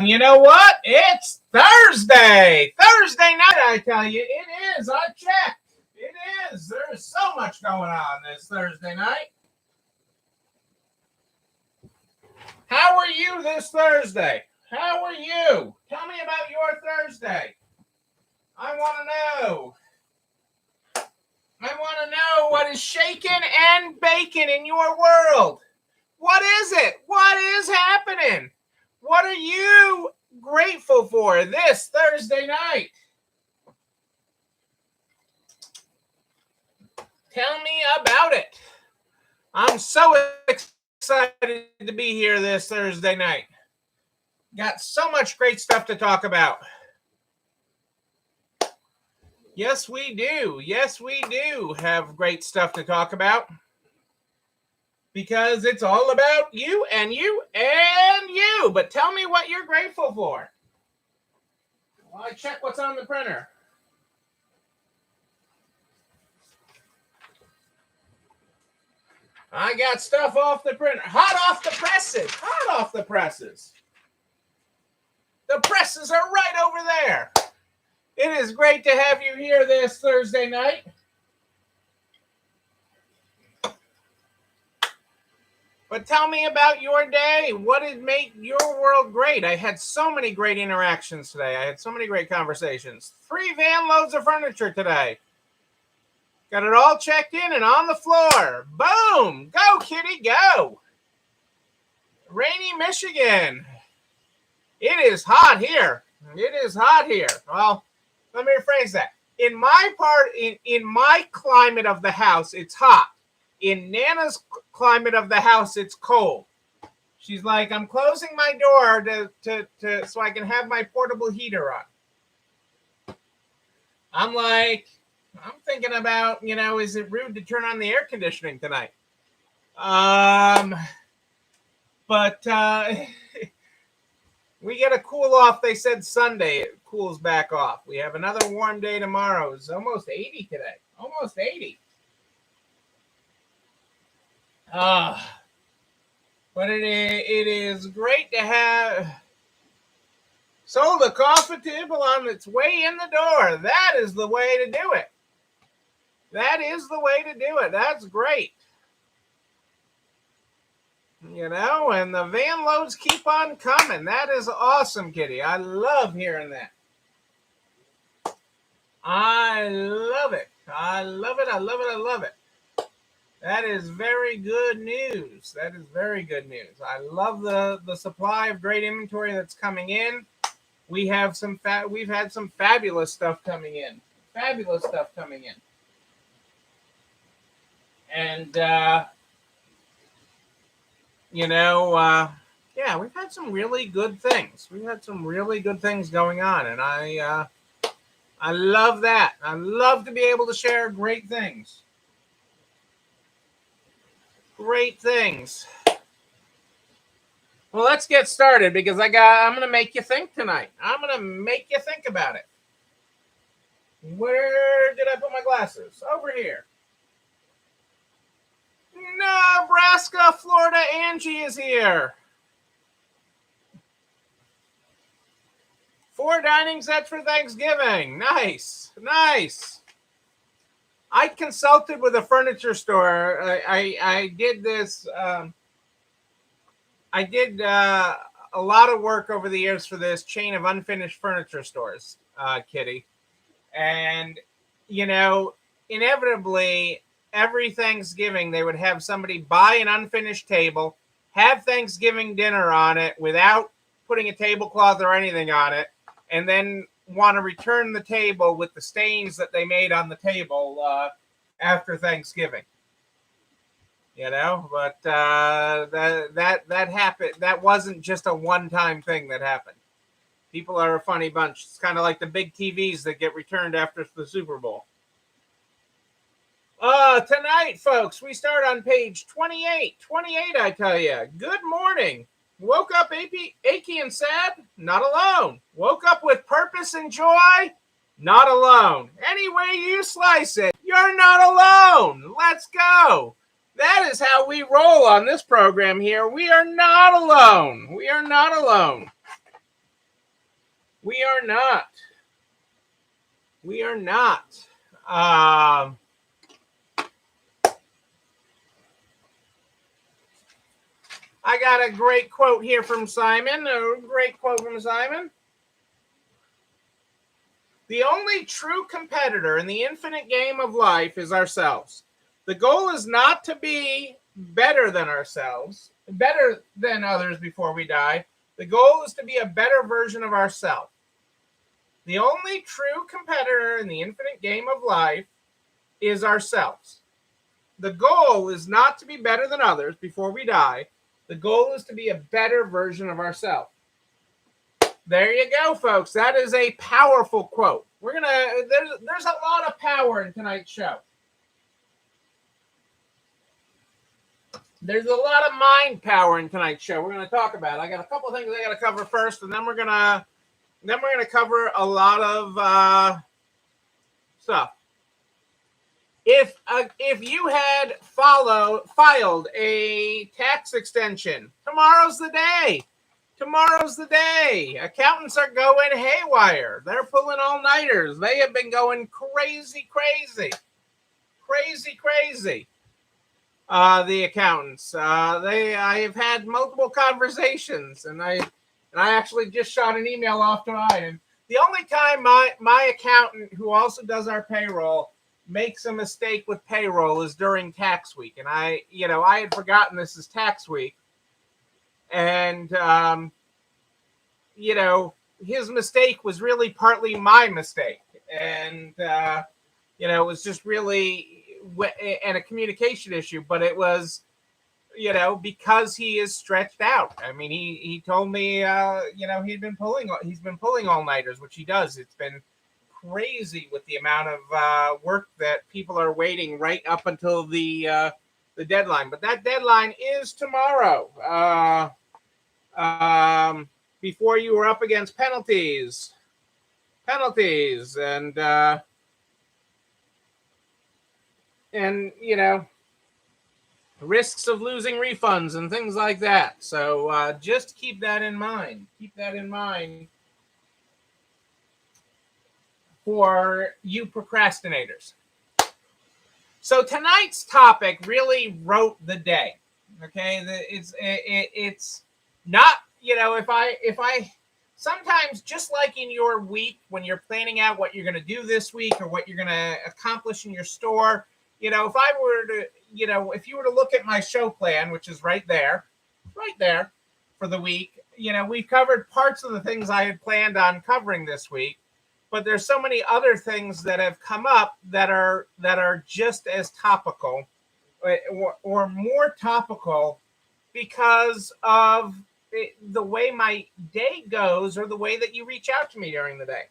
You know what? It's Thursday. Thursday night, I tell you. It is. I checked. It is. There's so much going on this Thursday night. How are you this Thursday? How are you? Tell me about your Thursday. I want to know. I want to know what is shaking and baking in your world. What is it? What is happening? What are you grateful for this Thursday night? Tell me about it. I'm so excited to be here this Thursday night. Got so much great stuff to talk about. Yes, we do. Yes, we do have great stuff to talk about. Because it's all about you and you and you. But tell me what you're grateful for. Well, I check what's on the printer. I got stuff off the printer. Hot off the presses. Hot off the presses. The presses are right over there. It is great to have you here this Thursday night. But tell me about your day. What did make your world great? I had so many great interactions today. I had so many great conversations. 3 van loads of furniture today. Got it all checked in and on the floor. Boom! Go, kitty, go! Rainy Michigan. It is hot here. It is hot here. Well, let me rephrase that. In my climate of the house, it's hot. In Nana's climate of the house, it's cold. She's like, I'm closing my door to so I can have my portable heater on. I'm like, I'm thinking about, is it rude to turn on the air conditioning tonight? But we get a cool off. They said Sunday it cools back off. We have another warm day tomorrow. It's almost 80 today. Almost 80. But it is great to have. So the coffee table on its way in the door. That is the way to do it. That is the way to do it. That's great. And the van loads keep on coming. That is awesome, Kitty. I love hearing that. I love it. I love it. I love it. I love it. That is very good news. That is very good news. I love the supply of great inventory that's coming in. We've had some fabulous stuff coming in. Fabulous stuff coming in. And yeah, we've had some really good things. We've had some really good things going on, and I love that. I love to be able to share great things. Great things. Well, let's get started because I'm going to make you think tonight. I'm going to make you think about it. Where did I put my glasses? Over here. Nebraska, Florida, Angie is here. 4 dining sets for Thanksgiving. Nice. Nice. I consulted with a furniture store. I did this. I did a lot of work over the years for this chain of unfinished furniture stores, Kitty. And, inevitably, every Thanksgiving, they would have somebody buy an unfinished table, have Thanksgiving dinner on it without putting a tablecloth or anything on it, and then want to return the table with the stains that they made on the table after Thanksgiving. But that happened. That wasn't just a one-time thing that happened. People are a funny bunch. It's kind of like the big TVs that get returned after the Super Bowl. Tonight, folks, we start on page 28. 28, I tell you. Good morning. Woke up achy and sad? Not alone. Woke up with purpose and joy? Not alone. Any way you slice it, you're not alone. Let's go. That is how we roll on this program here. We are not alone. We are not alone. We are not. We are not. I got a great quote here from Simon. A great quote from Simon. The only true competitor in the infinite game of life is ourselves. The goal is not to be better than ourselves, better than others before we die. The goal is to be a better version of ourselves. The only true competitor in the infinite game of life is ourselves. The goal is not to be better than others before we die. The goal is to be a better version of ourselves. There you go, folks. That is a powerful quote. There's a lot of power in tonight's show. There's a lot of mind power in tonight's show. We're going to talk about it. I got a couple of things I got to cover first, and then we're going to cover a lot of stuff. If you had filed a tax extension, tomorrow's the day. Tomorrow's the day. Accountants are going haywire. They're pulling all-nighters. They have been going crazy. The accountants. I have had multiple conversations, and I actually just shot an email off to Ryan. The only time my accountant, who also does our payroll, makes a mistake with payroll is during tax week, and I had forgotten this is tax week. And, his mistake was really partly my mistake. And, it was just really and a communication issue, but it was, because he is stretched out. I mean, he told me, he's been pulling all-nighters, which he does. It's been crazy with the amount of work that people are waiting right up until the deadline. But that deadline is tomorrow. Before you were up against penalties, and risks of losing refunds and things like that. So just keep that in mind. Keep that in mind for you procrastinators. So tonight's topic really wrote the day. Okay, it's not, if I sometimes, just like in your week when you're planning out what you're going to do this week or what you're going to accomplish in your store, if I were to, if you were to look at my show plan, which is right there for the week, we covered parts of the things I had planned on covering this week, but there's so many other things that have come up that are just as topical or more topical because of the way my day goes or the way that you reach out to me during the day.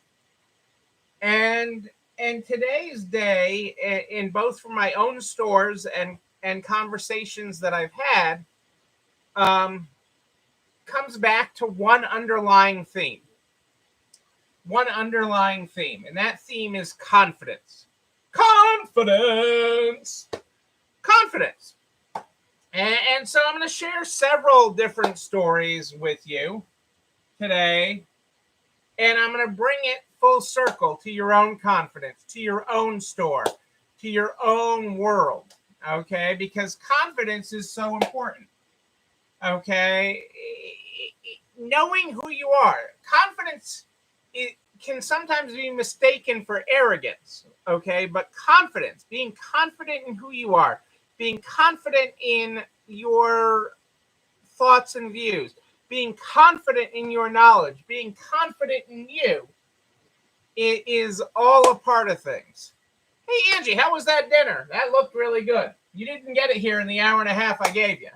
And today's day, in both from my own stores and conversations that I've had, comes back to one underlying theme. And that theme is confidence. And so I'm going to share several different stories with you today, and I'm going to bring it full circle to your own confidence, to your own store, to your own world, okay? Because confidence is so important, okay? Knowing who you are. Confidence, it can sometimes be mistaken for arrogance, okay? But confidence, being confident in who you are, being confident in your thoughts and views, being confident in your knowledge, being confident in you, it is all a part of things. Hey, Angie, how was that dinner? That looked really good. You didn't get it here in the hour and a half I gave you.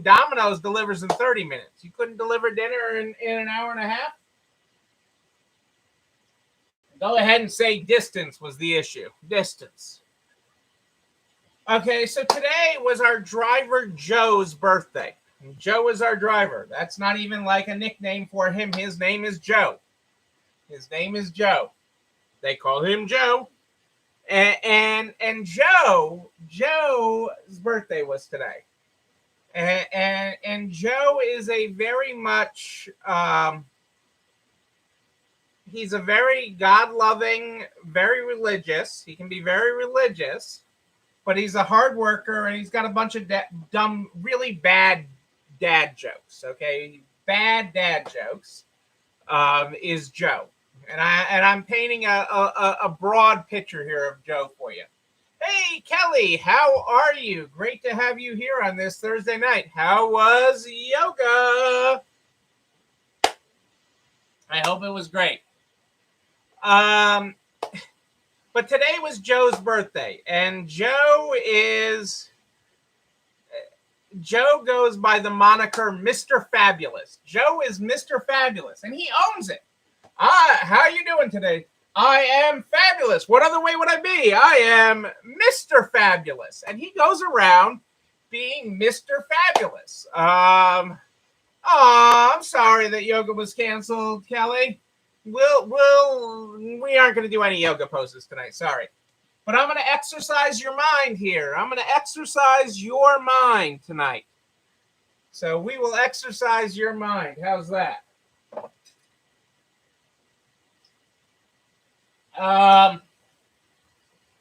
Domino's delivers in 30 minutes. You couldn't deliver dinner in an hour and a half? Go ahead and say distance was the issue. Distance. Okay, so today was our driver Joe's birthday. Joe is our driver. That's not even like a nickname for him. His name is Joe. They call him Joe. And Joe's birthday was today. And Joe is a very much he's a very God-loving, very religious. He can be very religious, but he's a hard worker, and he's got a bunch of dumb, really bad dad jokes. Okay, bad dad jokes is Joe, and I'm painting a broad picture here of Joe for you. Hey, Kelly, how are you? Great to have you here on this Thursday night. How was yoga? I hope it was great. But today was Joe's birthday, and Joe goes by the moniker Mr. Fabulous. Joe is Mr. Fabulous, and he owns it. How are you doing today? I am fabulous. What other way would I be? I am Mr. Fabulous. And he goes around being Mr. Fabulous. I'm sorry that yoga was canceled, Kelly. We aren't going to do any yoga poses tonight. Sorry. But I'm going to exercise your mind here. I'm going to exercise your mind tonight. So we will exercise your mind. How's that?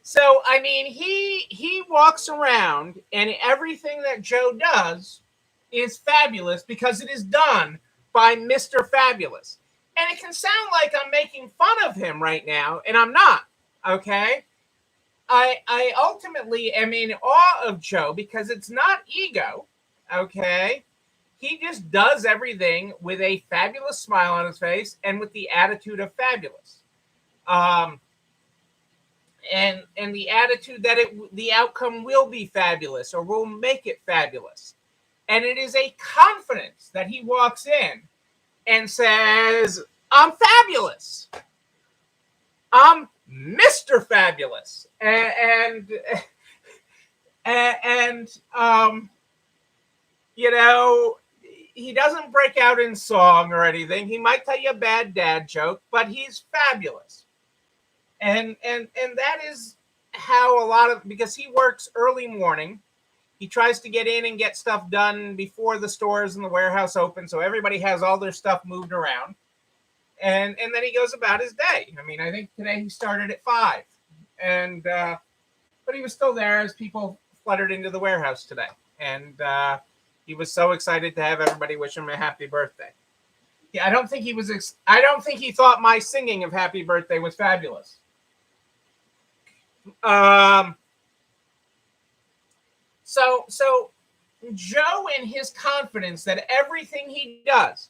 So I mean, he walks around, and everything that Joe does is fabulous because it is done by Mr. Fabulous. And it can sound like I'm making fun of him right now, and I'm not. Okay, I ultimately am in awe of Joe because it's not ego. Okay, he just does everything with a fabulous smile on his face and with the attitude of fabulous. And the attitude that the outcome will be fabulous or will make it fabulous. And it is a confidence that he walks in and says, I'm fabulous. I'm Mr. Fabulous. And you know, he doesn't break out in song or anything. He might tell you a bad dad joke, but he's fabulous. And that is how because he works early morning. He tries to get in and get stuff done before the stores and the warehouse open, so everybody has all their stuff moved around. And then he goes about his day. I mean, I think today he started at 5, and but he was still there as people fluttered into the warehouse today, and he was so excited to have everybody wish him a happy birthday. Yeah, I don't think he thought my singing of happy birthday was fabulous. So Joe, in his confidence that everything he does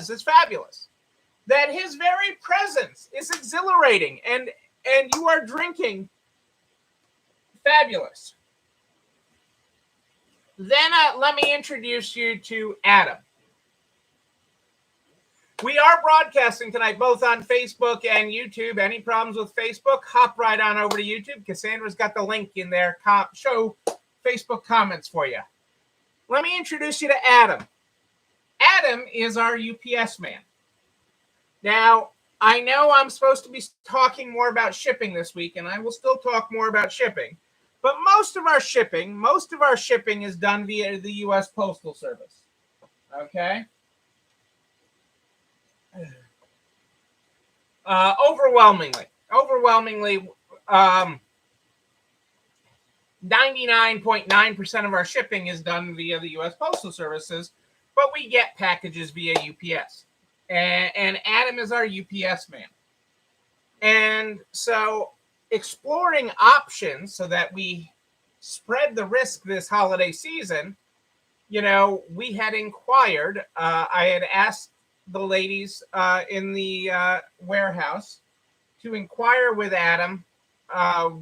is fabulous, that his very presence is exhilarating, and you are drinking fabulous. Then let me introduce you to Adam. We are broadcasting tonight both on Facebook and YouTube. Any problems with Facebook, hop right on over to YouTube. Cassandra's got the link in there. Show Facebook comments for you. Let me introduce you to Adam. Adam is our UPS man. Now, I know I'm supposed to be talking more about shipping this week, and I will still talk more about shipping. But most of our shipping is done via the U.S. Postal Service. Okay? Overwhelmingly, 99.9% of our shipping is done via the U.S. Postal Services, but we get packages via UPS. And Adam is our UPS man. And so exploring options so that we spread the risk this holiday season, you know, we had inquired, I had asked the ladies in the warehouse to inquire with Adam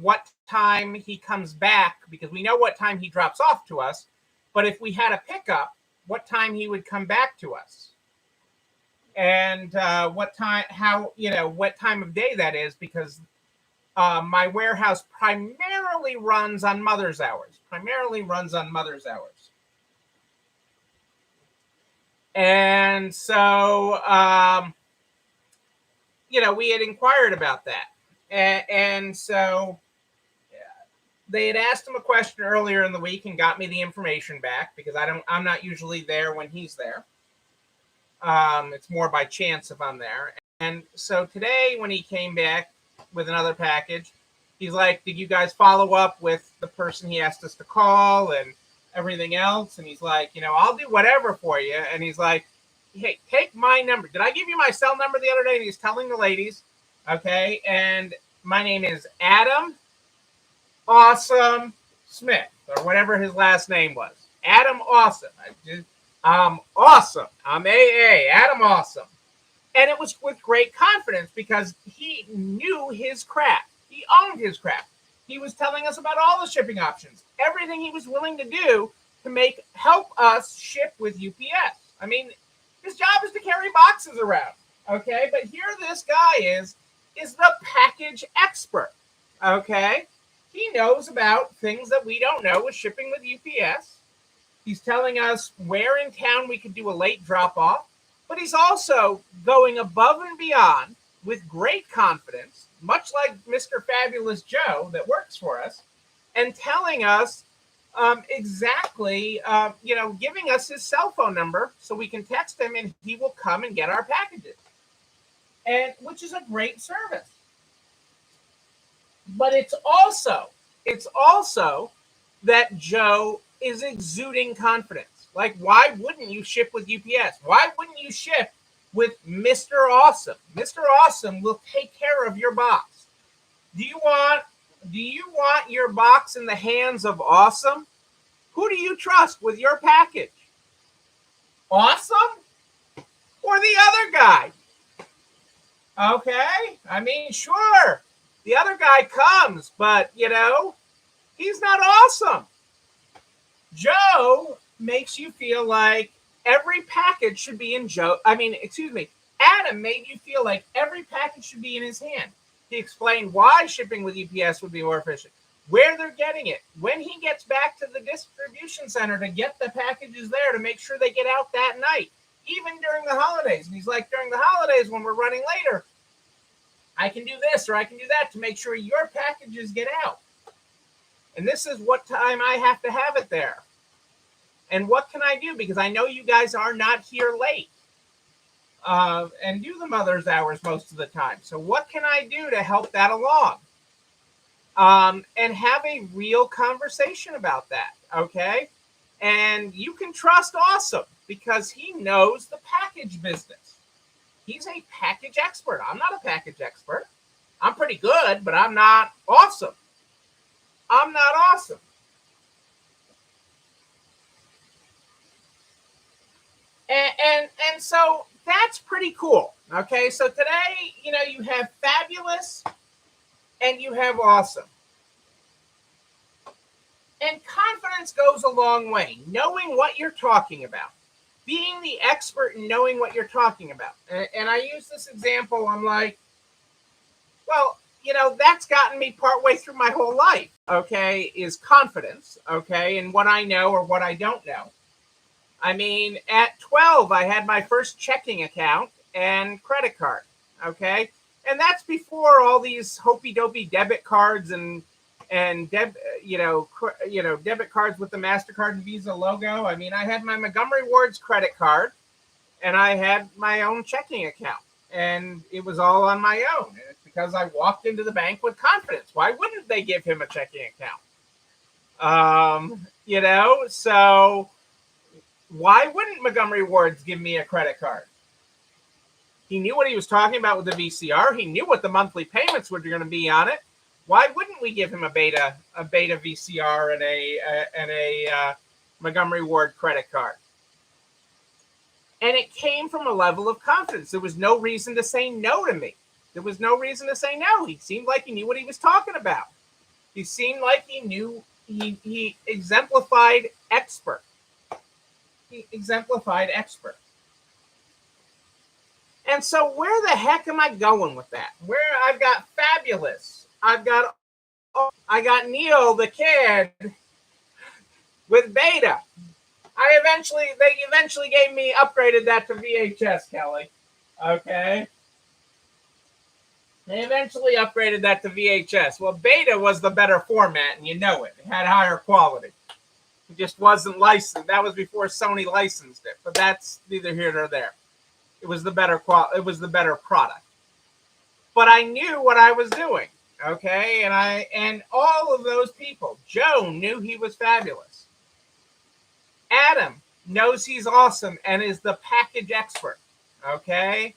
what time he comes back, because we know what time he drops off to us, but if we had a pickup, what time he would come back to us, and what time of day that is, because my warehouse primarily runs on Mother's Hours. And so, we had inquired about that. And so they had asked him a question earlier in the week and got me the information back, because I'm not usually there when he's there. It's more by chance if I'm there. And so today, when he came back with another package, he's like, "Did you guys follow up with the person he asked us to call and everything else?" And he's like, "I'll do whatever for you." And he's like, "Hey, take my number. Did I give you my cell number the other day?" And he's telling the ladies, okay, and my name is Adam Awesome Smith, or whatever his last name was. Adam Awesome. I'm awesome. I'm AA. Adam Awesome. And it was with great confidence because he knew his crap. He owned his crap. He was telling us about all the shipping options, everything he was willing to do to help us ship with UPS. I mean, his job is to carry boxes around, okay? But here this guy is the package expert, okay? He knows about things that we don't know with shipping with UPS. He's telling us where in town we could do a late drop-off. But he's also going above and beyond with great confidence, much like Mr. Fabulous Joe that works for us, and telling us exactly, giving us his cell phone number so we can text him and he will come and get our packages, and which is a great service. But it's also that Joe is exuding confidence. Like, why wouldn't you ship with UPS? Why wouldn't you ship with Mr. Awesome? Mr. Awesome will take care of your box. Do you want your box in the hands of Awesome? Who do you trust with your package? Awesome or the other guy? Okay, I mean, sure, the other guy comes, but he's not awesome. Joe makes you feel like every package should be in Adam made you feel like every package should be in his hand. He explained why shipping with UPS would be more efficient, where they're getting it, when he gets back to the distribution center to get the packages there to make sure they get out that night, even during the holidays. And he's like, during the holidays when we're running later, I can do this or I can do that to make sure your packages get out. And this is what time I have to have it there. And what can I do? Because I know you guys are not here late and do the mother's hours most of the time. So what can I do to help that along? And have a real conversation about that, okay? And you can trust Awesome because he knows the package business. He's a package expert. I'm not a package expert. I'm pretty good, but I'm not awesome. I'm not awesome. And so that's pretty cool. Okay, so today, you have Fabulous and you have Awesome. And confidence goes a long way. Knowing what you're talking about. Being the expert in knowing what you're talking about. And I use this example. I'm like, well, that's gotten me partway through my whole life, okay, is confidence, okay, in what I know or what I don't know. I mean, at 12, I had my first checking account and credit card, okay? And that's before all these hopey-dopey debit cards and debit cards with the MasterCard and Visa logo. I mean, I had my Montgomery Ward's credit card, and I had my own checking account, and it was all on my own. And it's because I walked into the bank with confidence. Why wouldn't they give him a checking account? So why wouldn't Montgomery Ward's give me a credit card? He knew what he was talking about with the VCR. He knew what the monthly payments were going to be on it. Why wouldn't we give him a beta VCR and a Montgomery Ward credit card? And it came from a level of confidence. There was no reason to say no to me. There was no reason to say no. He seemed like he knew what he was talking about. He seemed like he knew. He exemplified expert. He exemplified expert. And so where the heck am I going with that? Where I've got Fabulous. I got Neil the kid with Beta. They eventually gave me upgraded that to VHS, Kelly. Okay. They eventually upgraded that to VHS. Well, Beta was the better format, and you know it. It had higher quality. It just wasn't licensed. That was before Sony licensed it, but that's neither here nor there. It was the better product. but I knew what I was doing. Okay, and all of those people, Joe knew he was fabulous. Adam knows he's awesome and is the package expert. Okay,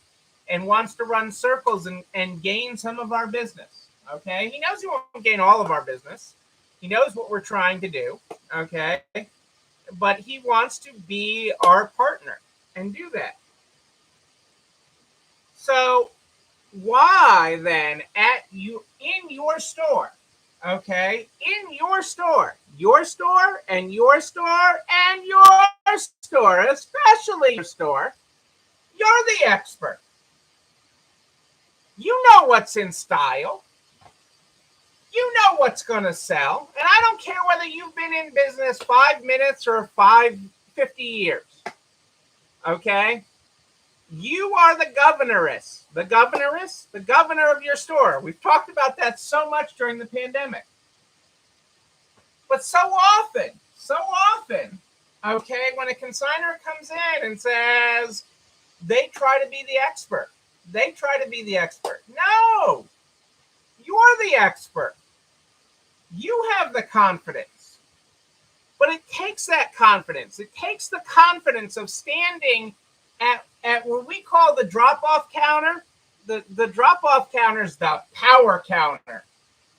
and wants to run circles and gain some of our business. Okay, he knows he won't gain all of our business. He knows what we're trying to do. Okay, but he wants to be our partner and do that. So why then at you in your store, okay, in your store and your store and your store, especially your store, you're the expert. You know what's in style. You know what's going to sell. And I don't care whether you've been in business 5 minutes or 50 years. Okay? You are the governoress. The governor of your store. We've talked about that so much during the pandemic. But so often, okay, when a consignor comes in and says they try to be the expert. No, you're the expert. You have the confidence. But it takes that confidence. It takes the confidence of standing at what we call the drop-off counter. The drop-off counter is the power counter.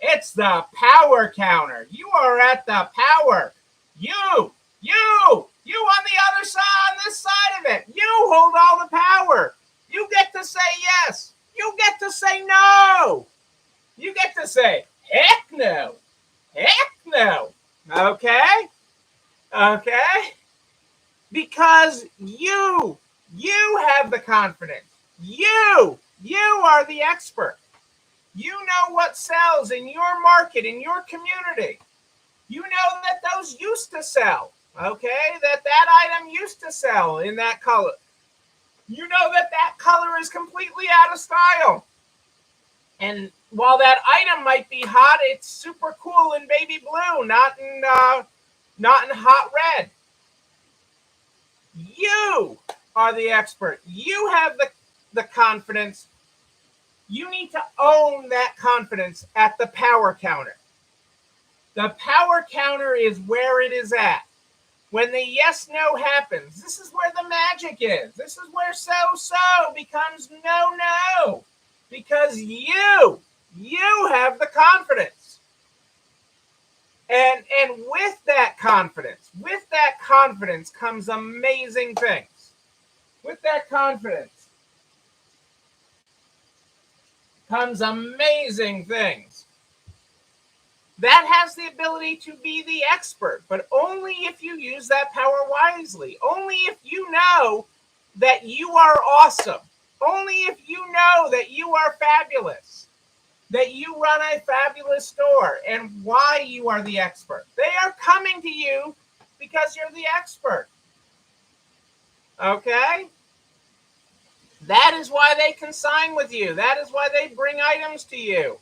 It's the power counter. You are at the power. You on the other side, on this side of it. You hold all the power. You get to say yes. You get to say no. You get to say, heck no. Heck no. Okay? Because you have the confidence. You are the expert. You know what sells in your market, in your community. You know that those used to sell. Okay? That item used to sell in that color. You know that color is completely out of style. And while that item might be hot, it's super cool in baby blue, not in hot red. You are the expert. You have the confidence. You need to own that confidence at the power counter. The power counter is where it is at. When the yes-no happens, this is where the magic is. This is where so-so becomes no-no. Because you have the confidence. And with that confidence comes amazing things. With that confidence comes amazing things. That has the ability to be the expert, but only if you use that power wisely. Only if you know that you are awesome. Only if you know that you are fabulous, that you run a fabulous store, and why you are the expert. They are coming to you because you're the expert. Okay? That is why they consign with you. That is why they bring items to you.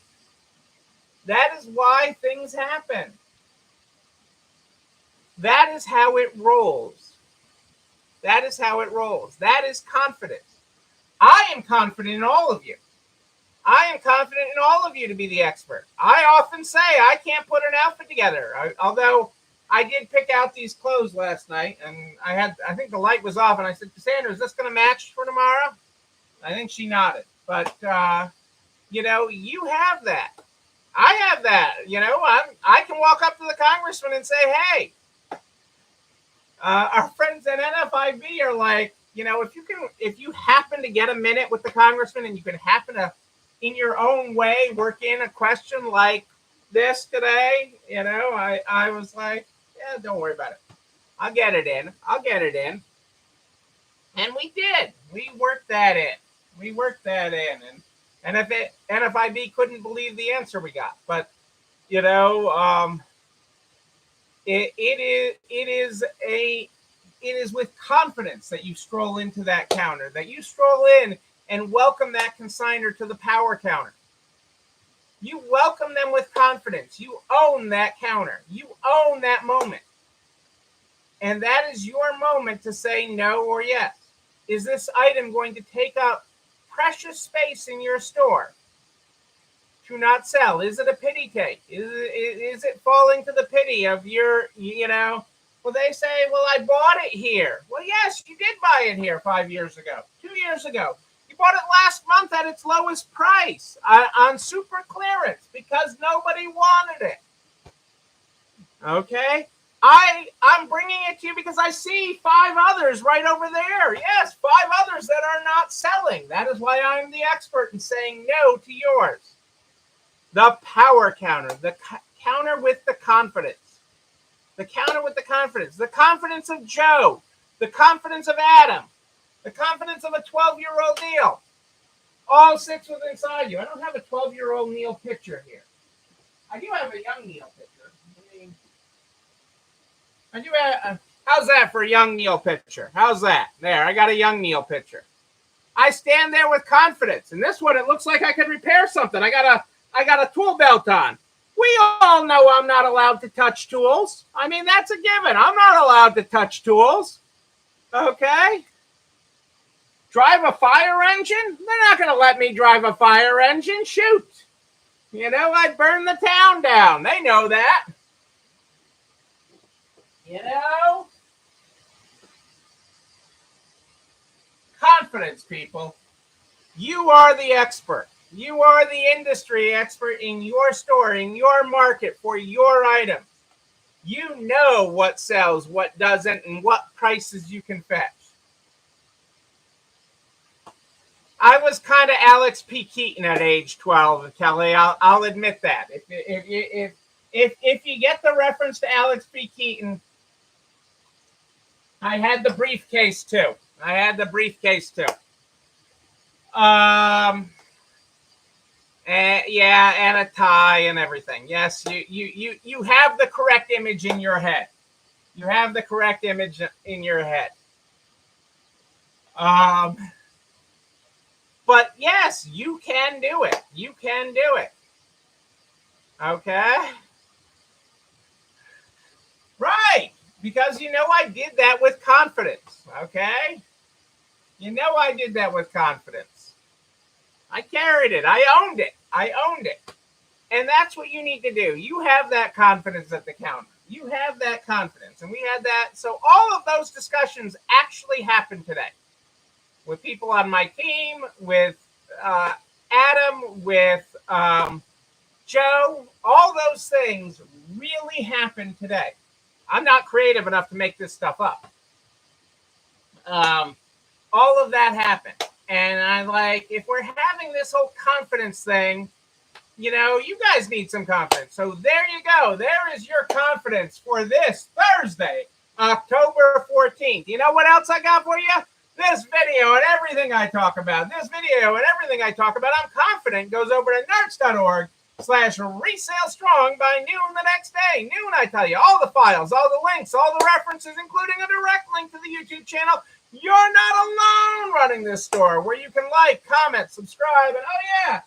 That is why things happen. That is how it rolls. That is how it rolls. That is confidence. I am confident in all of you. I am confident in all of you to be the expert. I often say I can't put an outfit together. Although I did pick out these clothes last night, and I think the light was off, and I said, Cassandra, is this going to match for tomorrow? I think she nodded. But, you have that. I have that. I can walk up to the congressman and say, hey, our friends at NFIB are like, if you happen to get a minute with the congressman and you can happen to, in your own way, work in a question like this today, I was like, yeah, don't worry about it. I'll get it in. And we did. We worked that in. And if NFIB couldn't believe the answer we got, but it is with confidence that you stroll into that counter, that you stroll in and welcome that consignor to the power counter. You welcome them with confidence. You own that counter. You own that moment. And that is your moment to say no or yes. Is this item going to take up precious space in your store? to not sell? Is it a pity take? Is it falling to the pity of your, well, they say, well, I bought it here. Well, yes, you did buy it here 5 years ago, 2 years ago. You bought it last month at its lowest price on super clearance because nobody wanted it. Okay? I'm bringing it to you because I see 5 others right over there. Yes, 5 others that are not selling. That is why I'm the expert in saying no to yours. The power counter, the counter with the confidence. The counter with the confidence. The confidence of Joe. The confidence of Adam. The confidence of a 12-year-old Neil. All 6 within inside you. I don't have a 12-year-old Neil picture here. I do have a young Neil picture. How's that for a young Neil picture? How's that? There, I got a young Neil picture. I stand there with confidence. And this one, it looks like I could repair something. I got a tool belt on. We all know I'm not allowed to touch tools. I mean, that's a given. I'm not allowed to touch tools. Okay? Drive a fire engine? They're not going to let me drive a fire engine. Shoot. I'd burn the town down. They know that. Confidence, people. You are the expert. You are the industry expert in your store, in your market, for your item. You know what sells, what doesn't, and what prices you can fetch. I was kind of Alex P. Keaton at age 12, Kelly. I'll admit that. If you get the reference to Alex P. Keaton, I had the briefcase too. And a tie and everything. Yes, you have the correct image in your head. But yes, you can do it. Okay? Right. Because I did that with confidence. Okay? I did that with confidence. I carried it. I owned it. And that's what you need to do. You have that confidence at the counter. You have that confidence. And we had that. So all of those discussions actually happened today with people on my team, with Adam, with Joe. All those things really happened today. I'm not creative enough to make this stuff up. All of that happened. And I'm like, if we're having this whole confidence thing, you guys need some confidence. So there you go. There is your confidence for this Thursday, October 14th. You know what else I got for you? This video and everything I talk about. I'm confident goes over to nerds.org/resale strong by noon the next day. Noon, I tell you, all the files, all the links, all the references, including a direct link to the YouTube channel. You're not alone running this store, where you can like, comment, subscribe, and oh yeah,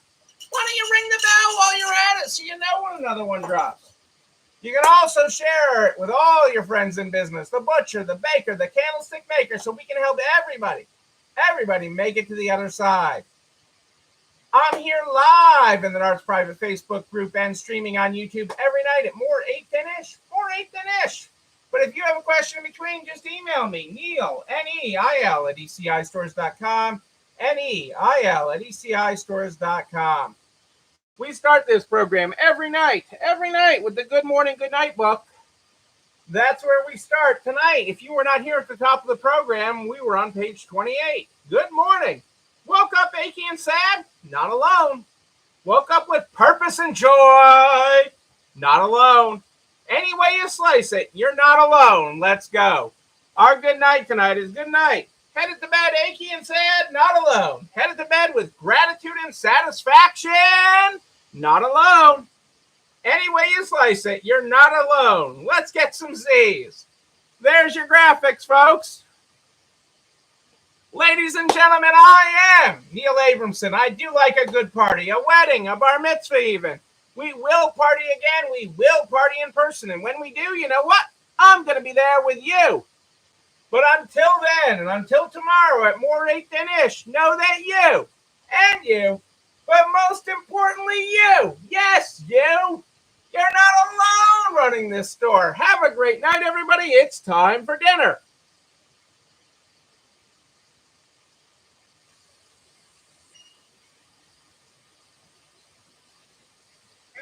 why don't you ring the bell while you're at it so you know when another one drops. You can also share it with all your friends in business, the butcher, the baker, the candlestick maker, so we can help everybody make it to the other side. I'm here live in the Nards Private Facebook group and streaming on YouTube every night at more 8-10-ish. But if you have a question in between, just email me, Neil, Neil, at ECIstores.com, Neil@ECIstores.com. We start this program every night with the Good Morning, Good Night book. That's where we start tonight. If you were not here at the top of the program, we were on page 28. Good morning. Woke up achy and sad? Not alone. Woke up with purpose and joy? Not alone. Any way you slice it, you're not alone. Let's go. Our good night tonight is good night. Headed to bed achy and sad? Not alone. Headed to bed with gratitude and satisfaction? Not alone. Any way you slice it, you're not alone. Let's get some Z's. There's your graphics, folks. Ladies and gentlemen, I am Neil Abramson. I do like a good party, a wedding, a bar mitzvah even. We will party again. We will party in person. And when we do, you know what? I'm going to be there with you. But until then, and until tomorrow at more 8-10-ish, know that you and you, but most importantly, you. Yes, you. You're not alone running this store. Have a great night, everybody. It's time for dinner.